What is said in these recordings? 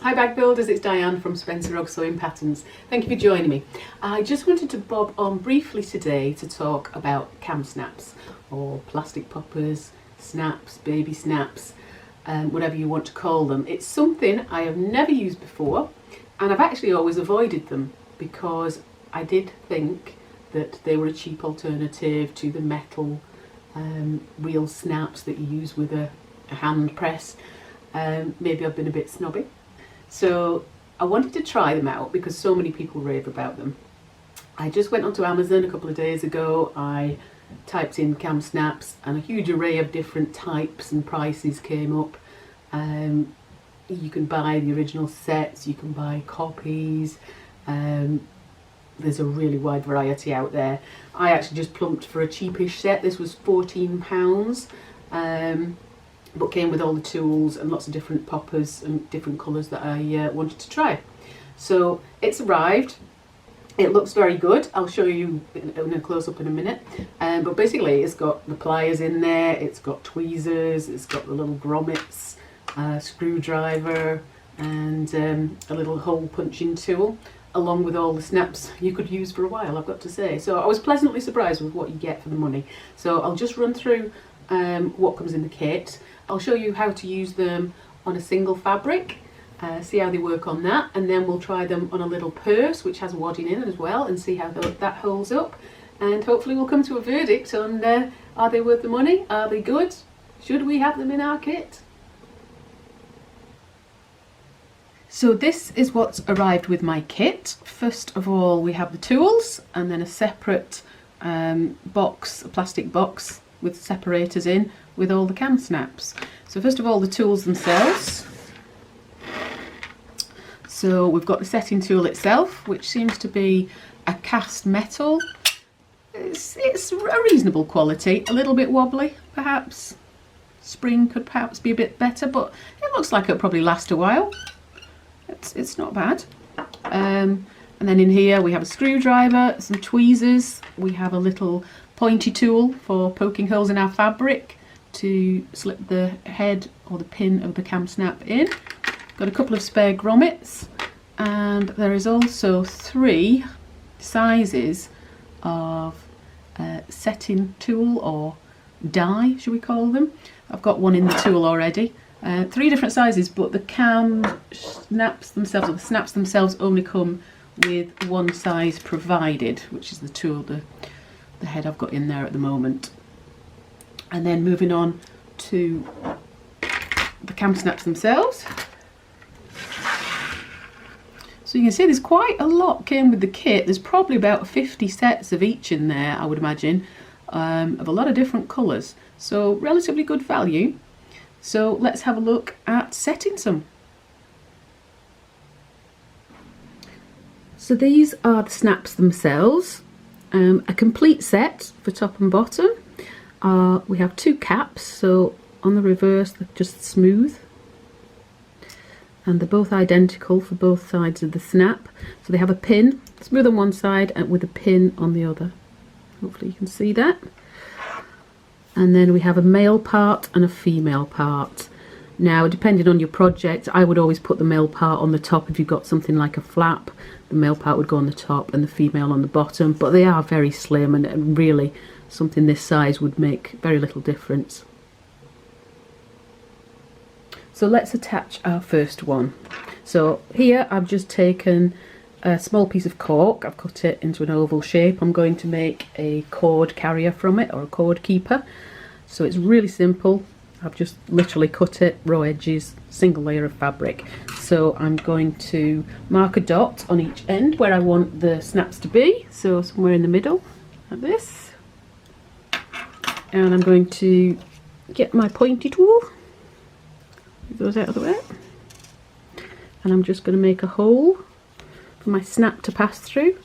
Hi bag builders, it's Diane from Spencer Ogg Sewing Patterns. Thank you for joining me. I just wanted to bob on briefly today to talk about KAM snaps, or plastic poppers, snaps, baby snaps, whatever you want to call them. It's something I have never used before, and I've actually always avoided them because I did think that they were a cheap alternative to the metal real snaps that you use with a hand press. Maybe I've been a bit snobby. So I wanted to try them out because so many people rave about them. I just went onto Amazon a couple of days ago. I typed in KAM snaps and a huge array of different types and prices came up. You can buy the original sets, you can buy copies. There's a really wide variety out there. I actually just plumped for a cheapish set. This was £14. But came with all the tools and lots of different poppers and different colours that I wanted to try. So it's arrived. It looks very good. I'll show you in a close-up in a minute. But basically it's got the pliers in there, it's got tweezers, it's got the little grommets, screwdriver and a little hole punching tool, along with all the snaps you could use for a while, I've got to say. So I was pleasantly surprised with what you get for the money. So I'll just run through what comes in the kit. I'll show you how to use them on a single fabric, see how they work on that, and then we'll try them on a little purse which has wadding in as well and see how that holds up, and hopefully we'll come to a verdict on are they worth the money, are they good, should we have them in our kit. So this is what's arrived with my kit. First of all we have the tools and then a separate box, a plastic box with separators in with all the KAM snaps. So first of all the tools themselves. So we've got the setting tool itself, which seems to be a cast metal. It's a reasonable quality, a little bit wobbly perhaps. Spring could perhaps be a bit better, but it looks like it'll probably last a while. It's not bad. And then in here we have a screwdriver, some tweezers, we have a little pointy tool for poking holes in our fabric to slip the head or the pin of the KAM snap in. Got a couple of spare grommets, and there is also 3 sizes of setting tool or die, should we call them. I've got one in the tool already. 3 different sizes, but the KAM snaps themselves, or the snaps themselves, only come with one size provided, which is the tool, the head I've got in there at the moment. And then moving on to the KAM snaps themselves. So you can see there's quite a lot came with the kit. There's probably about 50 sets of each in there, I would imagine, of a lot of different colours. So relatively good value. So let's have a look at setting some. So these are the snaps themselves. A complete set for top and bottom. We have 2 caps, so on the reverse they're just smooth, and they're both identical for both sides of the snap. So they have a pin, smooth on one side and with a pin on the other. Hopefully you can see that. And then we have a male part and a female part. Now, depending on your project, I would always put the male part on the top. If you've got something like a flap, the male part would go on the top and the female on the bottom, but they are very slim, and really something this size would make very little difference. So let's attach our first one. So here I've just taken a small piece of cork, I've cut it into an oval shape. I'm going to make a cord carrier from it, or a cord keeper. So it's really simple. I've just literally cut it, raw edges, single layer of fabric. So I'm going to mark a dot on each end where I want the snaps to be. So somewhere in the middle, like this. And I'm going to get my pointy tool, move those out of the way. And I'm just going to make a hole for my snap to pass through.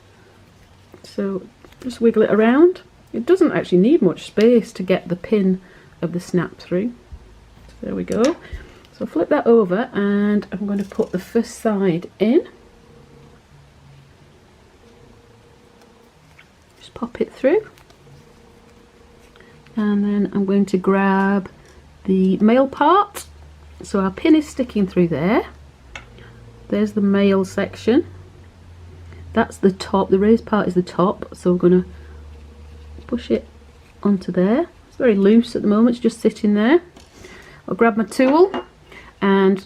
So just wiggle it around. It doesn't actually need much space to get the pin of the snap through. There we go. So flip that over and I'm going to put the first side in. Just pop it through. And then I'm going to grab the male part. So our pin is sticking through there. there's the male section. That's the top, the raised part is the top, so we're going to push it onto there. It's very loose at the moment, it's just sitting there. I'll grab my tool, and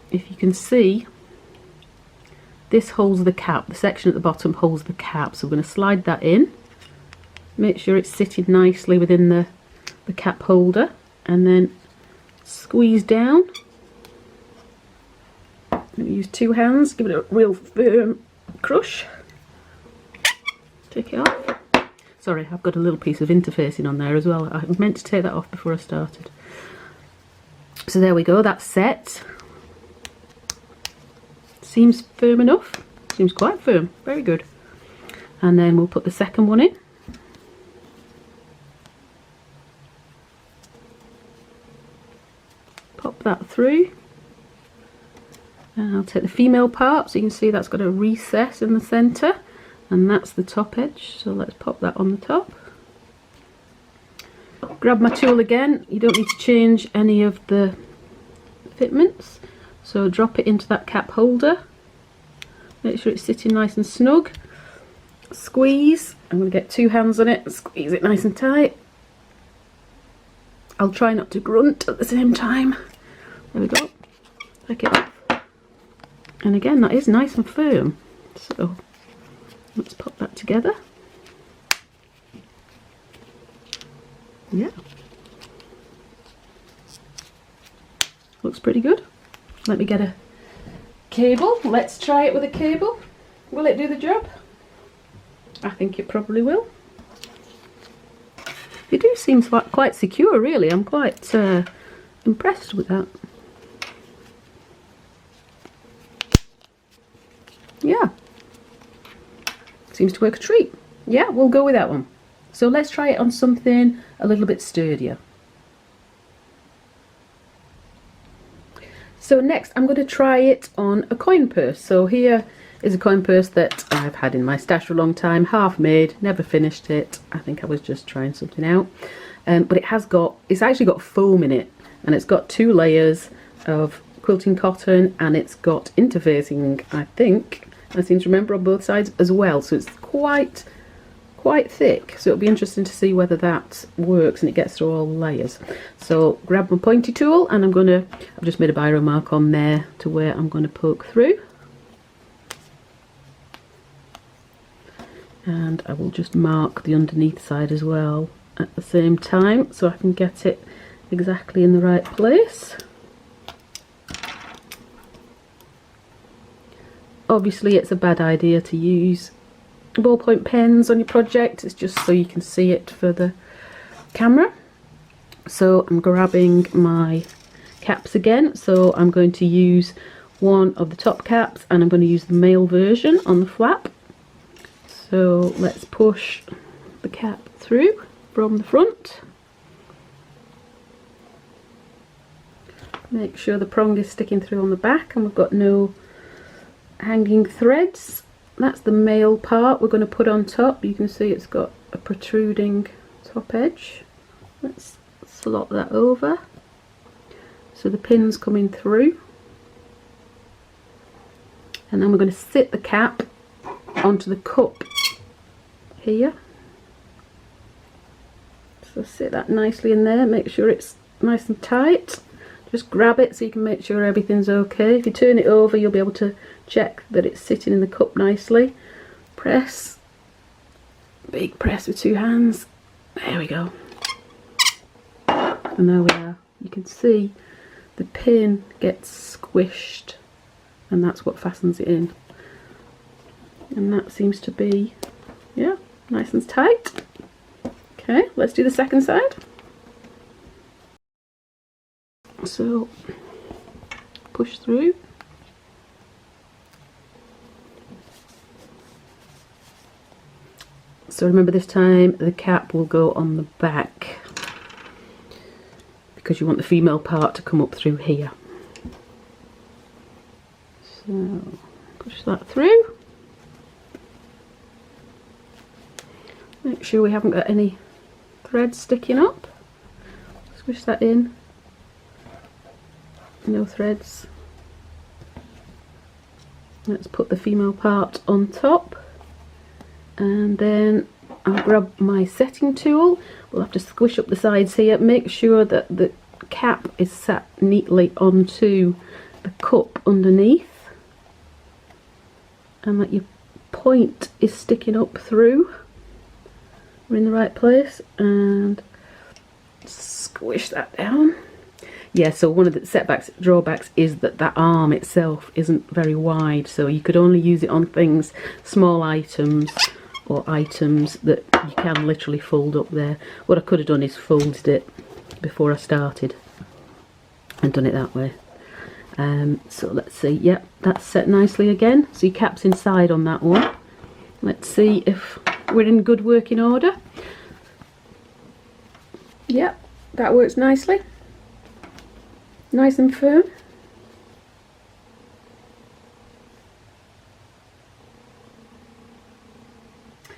if you can see, this holds the cap. The section at the bottom holds the cap, so we're going to slide that in. Make sure it's sitting nicely within the cap holder, and then squeeze down. Let me use 2 hands, give it a real firm crush. Take it off. Sorry, I've got a little piece of interfacing on there as well. I meant to take that off before I started. So there we go, that's set. Seems firm enough. Seems quite firm, very good. And then we'll put the second one in. Pop that through. And I'll take the female part, so you can see that's got a recess in the centre, and that's the top edge, so let's pop that on the top. Grab my tool again. You don't need to change any of the fitments, so drop it into that cap holder. Make sure it's sitting nice and snug. Squeeze. I'm going to get 2 hands on it and squeeze it nice and tight. I'll try not to grunt at the same time. There we go. Take it off. And again, that is nice and firm, so let's pop that together. Yeah, looks pretty good. Let me get a cable. Let's try it with a cable. Will it do the job? I think it probably will. It do seem quite secure, really. I'm quite impressed with that. Yeah, seems to work a treat. Yeah, we'll go with that one. So let's try it on something a little bit sturdier. So next I'm going to try it on a coin purse. So here is a coin purse that I've had in my stash for a long time, half made, never finished it. I think I was just trying something out. But it's actually got foam in it, and it's got 2 layers of quilting cotton, and it's got interfacing, I think, I seem to remember, on both sides as well, so it's quite thick, so it'll be interesting to see whether that works and it gets through all the layers. So grab my pointy tool, and I've just made a biro mark on there to where I'm going to poke through, and I will just mark the underneath side as well at the same time, so I can get it exactly in the right place. Obviously it's a bad idea to use ballpoint pens on your project, it's just so you can see it for the camera. So I'm grabbing my caps again, so I'm going to use one of the top caps, and I'm going to use the male version on the flap. So let's push the cap through from the front. Make sure the prong is sticking through on the back and we've got no hanging threads. That's the male part we're going to put on top. You can see it's got a protruding top edge. Let's slot that over so the pin's coming through, and then we're going to sit the cap onto the cup here. So sit that nicely in there, make sure it's nice and tight. Just grab it so you can make sure everything's okay. If you turn it over, you'll be able to check that it's sitting in the cup nicely. Press, big press with 2 hands. There we go. And there we are. You can see the pin gets squished, and that's what fastens it in. And that seems to be, yeah, nice and tight. Okay, let's do the second side. So push through. So remember, this time the cap will go on the back because you want the female part to come up through here. So push that through. Make sure we haven't got any threads sticking up. Squish that in. No threads. Let's put the female part on top, and then I'll grab my setting tool. We'll have to squish up the sides here, make sure that the cap is sat neatly onto the cup underneath, and that your point is sticking up through. We're in the right place, and squish that down. Yeah, so one of the drawbacks is that that arm itself isn't very wide, so you could only use it on things, small items, or items that you can literally fold up there. What I could have done is folded it before I started and done it that way. So let's see, yep, that's set nicely again. So your cap's inside on that one. Let's see if we're in good working order. Yep, that works nicely. Nice and firm.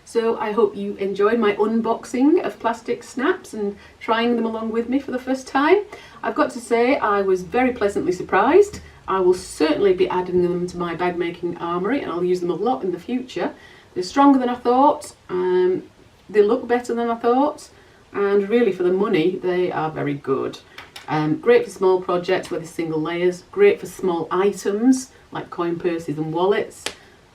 So I hope you enjoyed my unboxing of plastic snaps and trying them along with me for the first time. I've got to say I was very pleasantly surprised. I will certainly be adding them to my bag making armoury, and I'll use them a lot in the future. They're stronger than I thought, they look better than I thought, and really for the money they are very good. Great for small projects where there's single layers, great for small items like coin purses and wallets.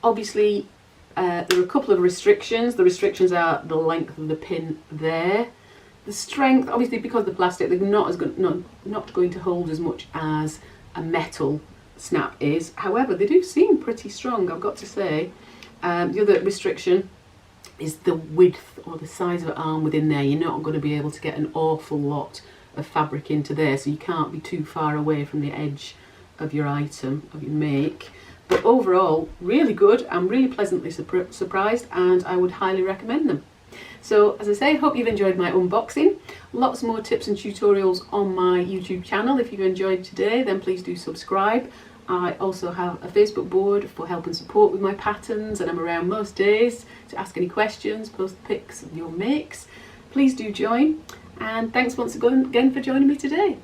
Obviously there are a couple of restrictions. The restrictions are the length of the pin there. The strength, obviously because the plastic, they're not going to hold as much as a metal snap is. However, they do seem pretty strong, I've got to say. The other restriction is the width or the size of an arm within there. You're not going to be able to get an awful lot of fabric into there, so you can't be too far away from the edge of your item, of your make. But overall, really good. I'm really pleasantly surprised, and I would highly recommend them. So as I say, hope you've enjoyed my unboxing. Lots more tips and tutorials on my YouTube channel. If you've enjoyed today, then please do subscribe. I also have a Facebook board for help and support with my patterns, and I'm around most days to ask any questions, post pics of your makes. Please do join, and thanks once again for joining me today.